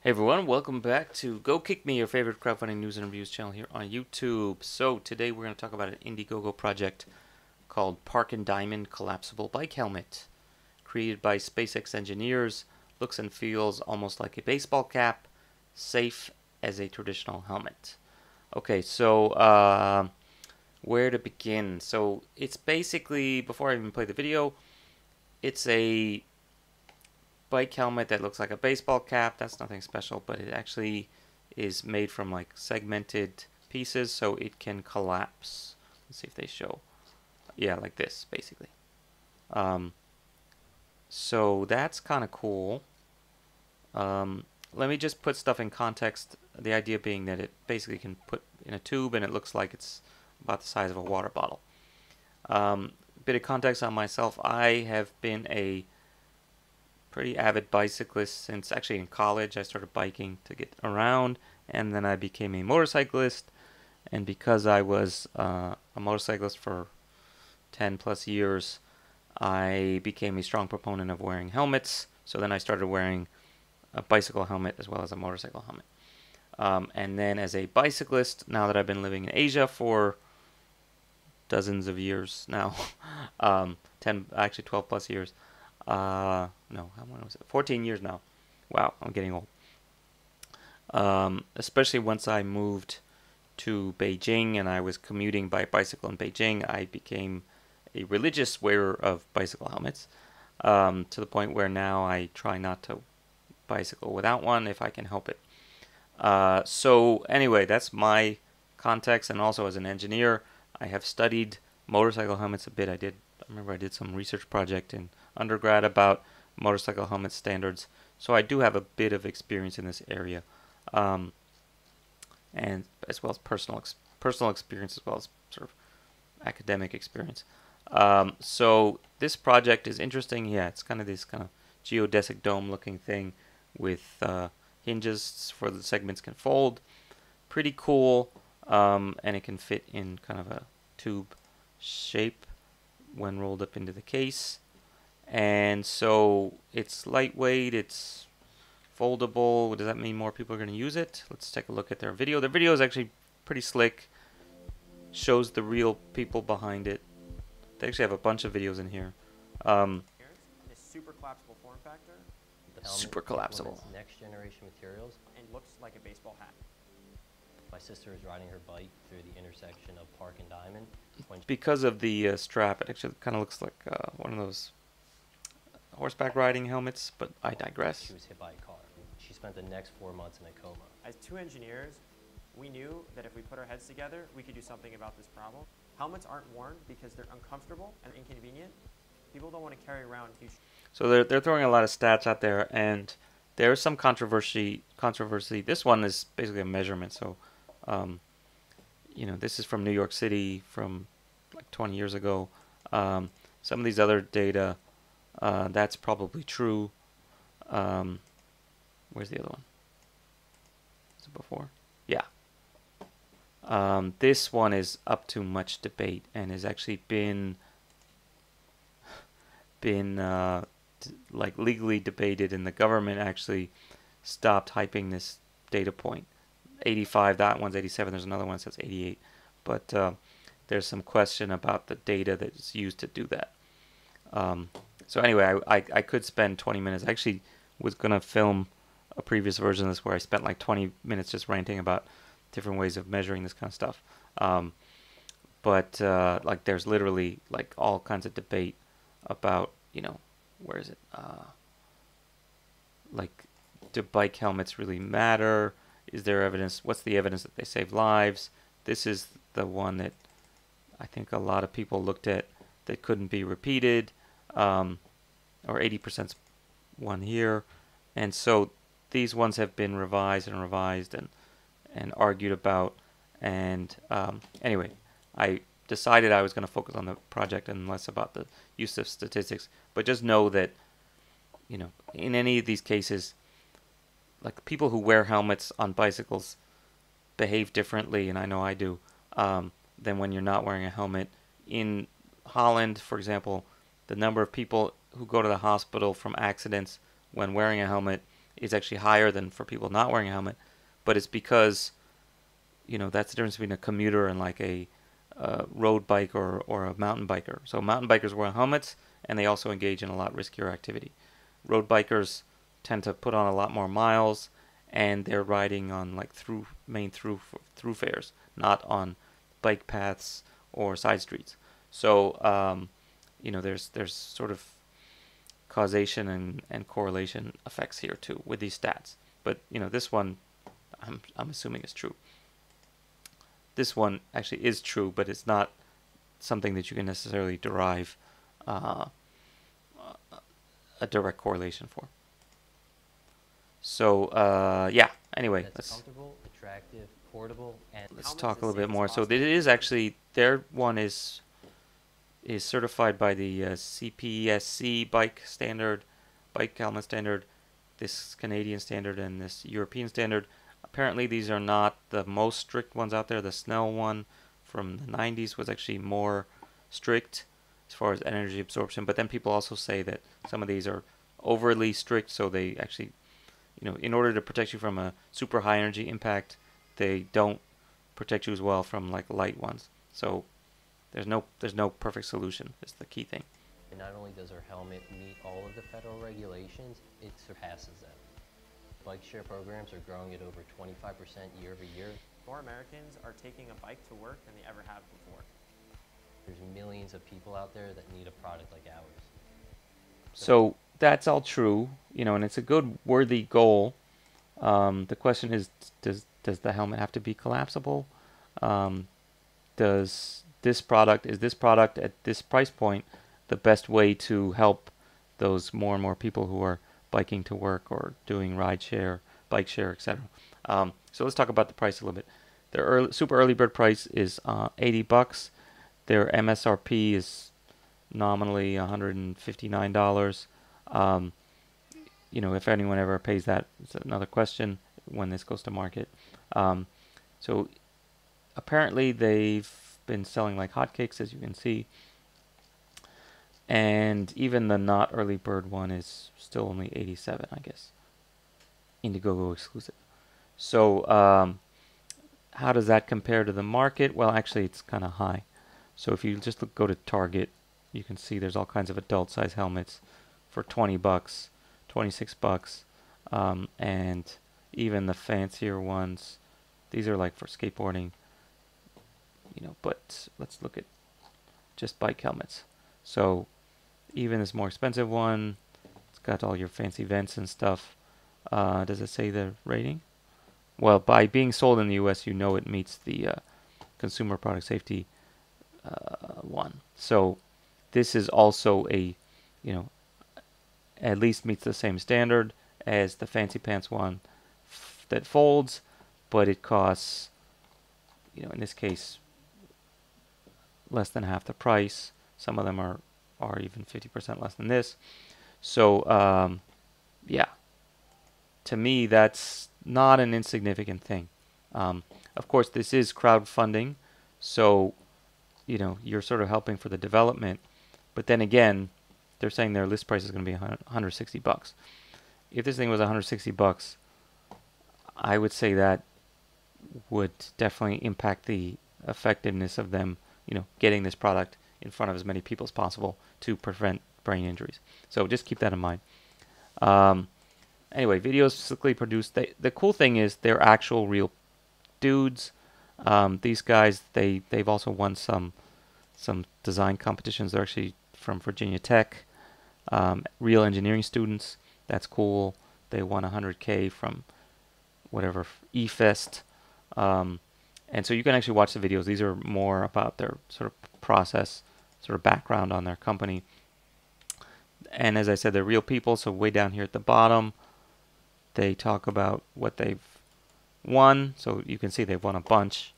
Hey everyone, welcome back to Go Kick Me, your favorite crowdfunding news and reviews channel here on YouTube. So today we're going to talk about an Indiegogo project called Park and Diamond Collapsible Bike Helmet. Created by SpaceX engineers, looks and feels almost like a baseball cap, safe as a traditional helmet. Okay, so where to begin? So it's basically, before I even play the video, it's a bike helmet that looks like a baseball cap. That's nothing special, but it actually is made from like segmented pieces so it can collapse. Let's see if they show. Yeah, like this basically. Um, so that's kind of cool. Let me just put stuff in context. The idea being that it basically can put in a tube and it looks like it's about the size of a water bottle. Bit of context on myself. I have been a pretty avid bicyclist since actually in college. I started biking to get around, and then I became a motorcyclist. And because I was a motorcyclist for 10 plus years, I became a strong proponent of wearing helmets. So then I started wearing a bicycle helmet as well as a motorcycle helmet. And then as a bicyclist, now that I've been living in Asia for dozens of years now, 10, actually 12 plus years, no, how long was it? 14 years now. Wow, I'm getting old. Especially once I moved to Beijing and I was commuting by bicycle in Beijing, I became a religious wearer of bicycle helmets, to the point where now I try not to bicycle without one if I can help it. So anyway, that's my context, and also as an engineer, I have studied motorcycle helmets a bit. I remember I did some research project in undergrad about motorcycle helmet standards, so I do have a bit of experience in this area, and as well as personal experience as well as sort of academic experience. So this project is interesting. Yeah, it's kind of this kind of geodesic dome looking thing with hinges for the segments can fold. Pretty cool, and it can fit in kind of a tube shape when rolled up into the case. And so it's lightweight, it's foldable. Does that mean more people are going to use it? Let's take a look at their video. Their video is actually pretty slick, shows the real people behind it. They actually have a bunch of videos in here. This super collapsible form factor. The Super collapsible. Next generation materials. And looks like a baseball hat. My sister is riding her bike through the intersection of Park and Diamond. Because of the strap, it actually kind of looks like one of those horseback riding helmets, but I digress. She was hit by a car. She spent the next 4 months in a coma. As two engineers, we knew that if we put our heads together, we could do something about this problem. Helmets aren't worn because they're uncomfortable and inconvenient. People don't want to carry around huge. So they're throwing a lot of stats out there, and there's some controversy. This one is basically a measurement. So, this is from New York City from like 20 years ago. Some of these other data, that's probably true. Where's the other one? Was it before? Yeah. This one is up to much debate and has actually been like legally debated, and the government actually stopped hyping this data point. 85, that one's 87, there's another one that says 88, but there's some question about the data that's used to do that. So anyway, I could spend 20 minutes. I actually was going to film a previous version of this where I spent like 20 minutes just ranting about different ways of measuring this kind of stuff. But like there's literally like all kinds of debate about, where is it? Like, do bike helmets really matter? Is there evidence? What's the evidence that they save lives? This is the one that I think a lot of people looked at that couldn't be repeated, or 80% one here. And so these ones have been revised and argued about. And anyway, I decided I was going to focus on the project and less about the use of statistics. But just know that, in any of these cases, like people who wear helmets on bicycles behave differently, and I know I do, than when you're not wearing a helmet. In Holland, for example, the number of people who go to the hospital from accidents when wearing a helmet is actually higher than for people not wearing a helmet, but it's because, that's the difference between a commuter and like a road bike or a mountain biker. So mountain bikers wear helmets, and they also engage in a lot riskier activity. Road bikers tend to put on a lot more miles, and they're riding on like main thoroughfares, not on bike paths or side streets. So there's sort of causation and correlation effects here too with these stats. But this one, I'm assuming is true. This one actually is true, but it's not something that you can necessarily derive a direct correlation for. So yeah. Anyway, That's comfortable, attractive, portable, and let's talk a little bit more. So it is actually, their one is certified by the CPSC bike helmet standard, this Canadian standard, and this European standard. Apparently these are not the most strict ones out there. The Snell one from the 90s was actually more strict as far as energy absorption, but then people also say that some of these are overly strict, so they actually, in order to protect you from a super high energy impact, they don't protect you as well from like light ones. So there's no perfect solution. Is the key thing. And not only does our helmet meet all of the federal regulations, it surpasses them. Bike share programs are growing at over 25% year over year. More Americans are taking a bike to work than they ever have before. There's millions of people out there that need a product like ours. So that's all true, and it's a good, worthy goal. The question is, does the helmet have to be collapsible? Is this product at this price point the best way to help those more and more people who are biking to work or doing ride share, bike share, etc.? So let's talk about the price a little bit. Their super early bird price is $80. Their MSRP is nominally $159. If anyone ever pays that, it's another question when this goes to market. So apparently they've been selling like hotcakes, as you can see. And even the not early bird one is still only $87, I guess. Indiegogo exclusive. So how does that compare to the market? Well, actually, it's kind of high. So if you just go to Target, you can see there's all kinds of adult size helmets for $20, $26, and even the fancier ones. These are like for skateboarding, but let's look at just bike helmets. So even this more expensive one, it's got all your fancy vents and stuff. Does it say the rating? Well, by being sold in the US, it meets the Consumer Product Safety one. So this is also at least meets the same standard as the fancy pants one that folds, but it costs, in this case, less than half the price. Some of them are even 50% less than this. So yeah, to me that's not an insignificant thing. Of course, this is crowdfunding, so you're sort of helping for the development, but then again, they're saying their list price is going to be $160. If this thing was $160, I would say that would definitely impact the effectiveness of them, getting this product in front of as many people as possible to prevent brain injuries. So just keep that in mind. Anyway, videos specifically produced. The cool thing is they're actual real dudes. These guys, they've also won some design competitions. They're actually from Virginia Tech, real engineering students. That's cool. They won $100K from whatever eFest. And so you can actually watch the videos. These are more about their sort of process, sort of background on their company. And as I said, they're real people. So way down here at the bottom, they talk about what they've won. So you can see they've won a bunch.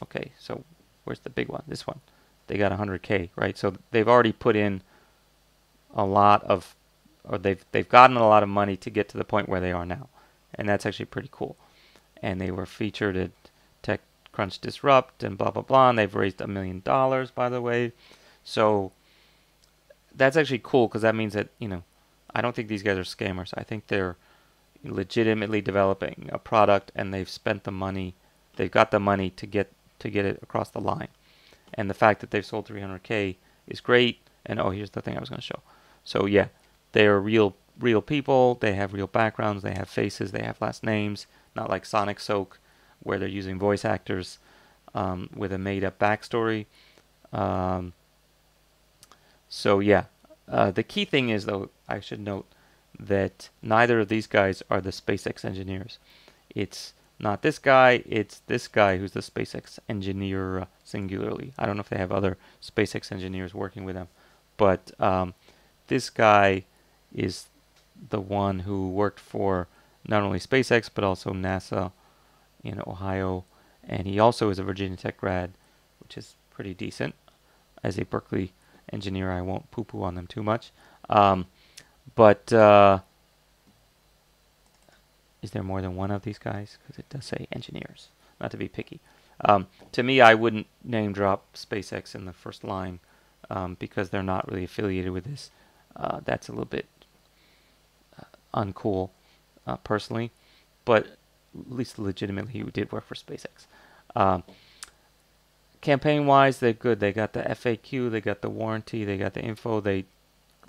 Okay, so where's the big one? This one. They got 100K, right? So they've already put in a lot of, or they've gotten a lot of money to get to the point where they are now. And that's actually pretty cool. And they were featured at TechCrunch Disrupt and blah, blah, blah. And they've raised $1 million, by the way. So that's actually cool because that means that, I don't think these guys are scammers. I think they're legitimately developing a product, and they've spent the money, they've got the money to get it across the line. And the fact that they've sold 300K is great. And oh, here's the thing I was going to show. So yeah, they are real people. They have real backgrounds. They have faces. They have last names. Not like Sonic Soak, where they're using voice actors with a made-up backstory. So yeah, the key thing is, though, I should note that neither of these guys are the SpaceX engineers. It's not this guy, it's this guy who's the SpaceX engineer singularly. I don't know if they have other SpaceX engineers working with them, but this guy is the one who worked for not only SpaceX but also NASA in Ohio, and he also is a Virginia Tech grad, which is pretty decent. As a Berkeley engineer, I won't poo-poo on them too much. But is there more than one of these guys? Because it does say engineers, not to be picky. To me, I wouldn't name drop SpaceX in the first line because they're not really affiliated with this. That's a little bit uncool, personally. But at least legitimately, he did work for SpaceX. Campaign-wise, they're good. They got the FAQ, they got the warranty, they got the info. They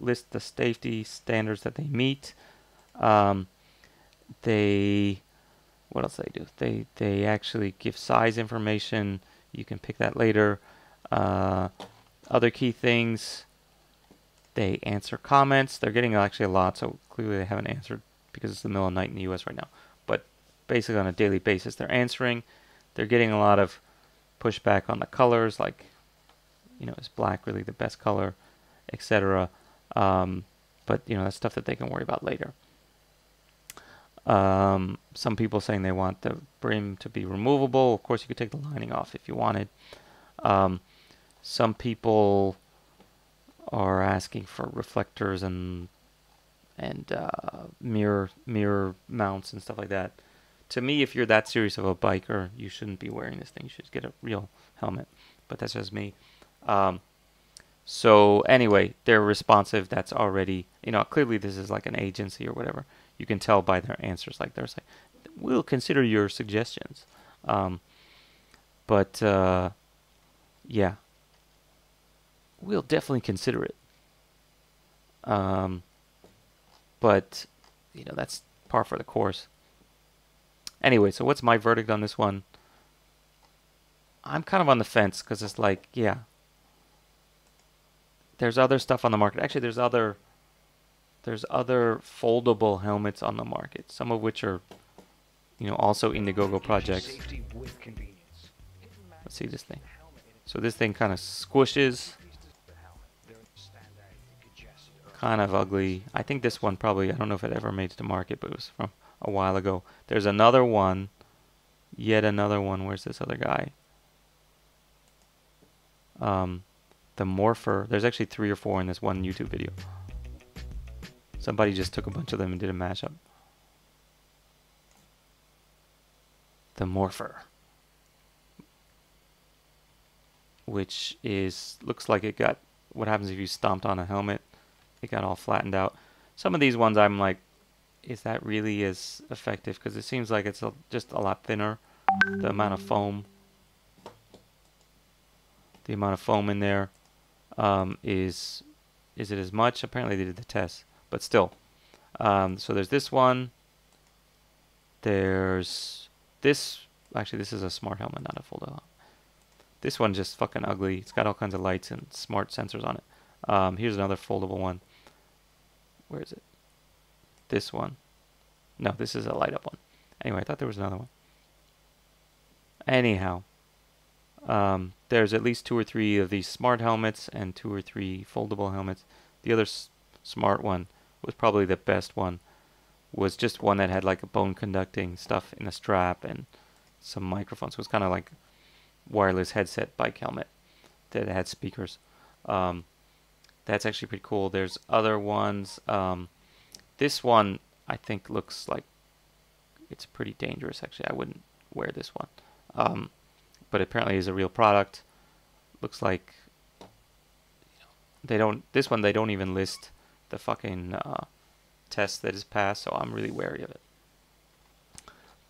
list the safety standards that they meet. What else do they do? They actually give size information. You can pick that later. Other key things, they answer comments. They're getting actually a lot, so clearly they haven't answered because it's the middle of the night in the US right now. But basically on a daily basis, they're answering. They're getting a lot of pushback on the colors, like, is black really the best color, etc. But that's stuff that they can worry about later. Some people saying they want the brim to be removable. Of course, you could take the lining off if you wanted. Some people are asking for reflectors and mirror mounts and stuff like that. To me, if you're that serious of a biker, you shouldn't be wearing this thing. You should get a real helmet. But that's just me. So anyway, they're responsive. That's already, clearly this is like an agency or whatever. You can tell by their answers. Like they're saying, we'll consider your suggestions. Yeah, we'll definitely consider it. But that's par for the course. Anyway, so what's my verdict on this one? I'm kind of on the fence because it's like, yeah, there's other stuff on the market. Actually, there's other foldable helmets on the market, some of which are, also Indiegogo projects. Let's see this thing. So this thing kind of squishes. Kind of ugly. I think this one probably, I don't know if it ever made it to market, but it was from a while ago. There's another one. Yet another one. Where's this other guy? The Morpher. There's actually 3 or 4 in this one YouTube video. Somebody just took a bunch of them and did a mashup. The Morpher. Which looks like it got, what happens if you stomped on a helmet? It got all flattened out. Some of these ones I'm like, is that really as effective? Because it seems like it's just a lot thinner. The amount of foam. The amount of foam in there is it as much? Apparently they did the test, but still. So there's this one. There's this. Actually, this is a smart helmet, not a foldable helmet. This one's just fucking ugly. It's got all kinds of lights and smart sensors on it. Here's another foldable one. Where is it? This one. No, this is a light up one. Anyway, I thought there was another one. Anyhow. There's at least 2 or 3 of these smart helmets and 2 or 3 foldable helmets. The other smart one was probably the best one. Was just one that had like a bone conducting stuff in the strap and some microphones. So it was kind of like wireless headset bike helmet that had speakers. That's actually pretty cool. There's other ones. This one I think looks like it's pretty dangerous. Actually, I wouldn't wear this one. But apparently is a real product. Looks like they don't. This one they don't even list the fucking test that is passed. So I'm really wary of it.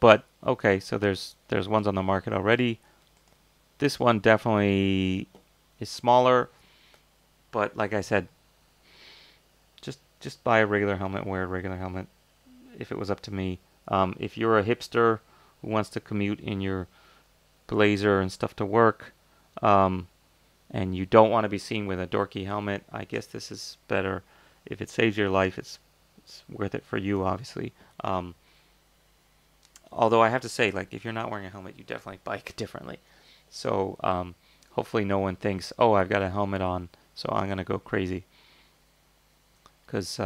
But okay, so there's ones on the market already. This one definitely is smaller, but like I said, just buy a regular helmet, wear a regular helmet. If it was up to me, if you're a hipster who wants to commute in your blazer and stuff to work, and you don't want to be seen with a dorky helmet, I guess this is better. If it saves your life, it's worth it for you, obviously. Although I have to say, like, if you're not wearing a helmet, you definitely bike differently. So hopefully no one thinks, oh, I've got a helmet on, so I'm going to go crazy. Because,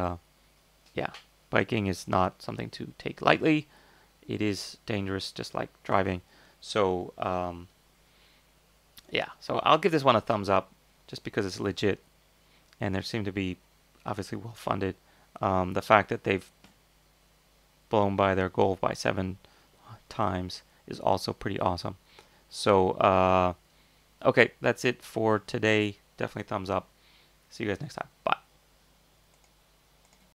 yeah, biking is not something to take lightly. It is dangerous, just like driving. So, yeah, so I'll give this one a thumbs up, just because it's legit, and they seem to be obviously well funded. The fact that they've blown by their goal by 7 times is also pretty awesome. So, okay, that's it for today. Definitely thumbs up. See you guys next time. Bye.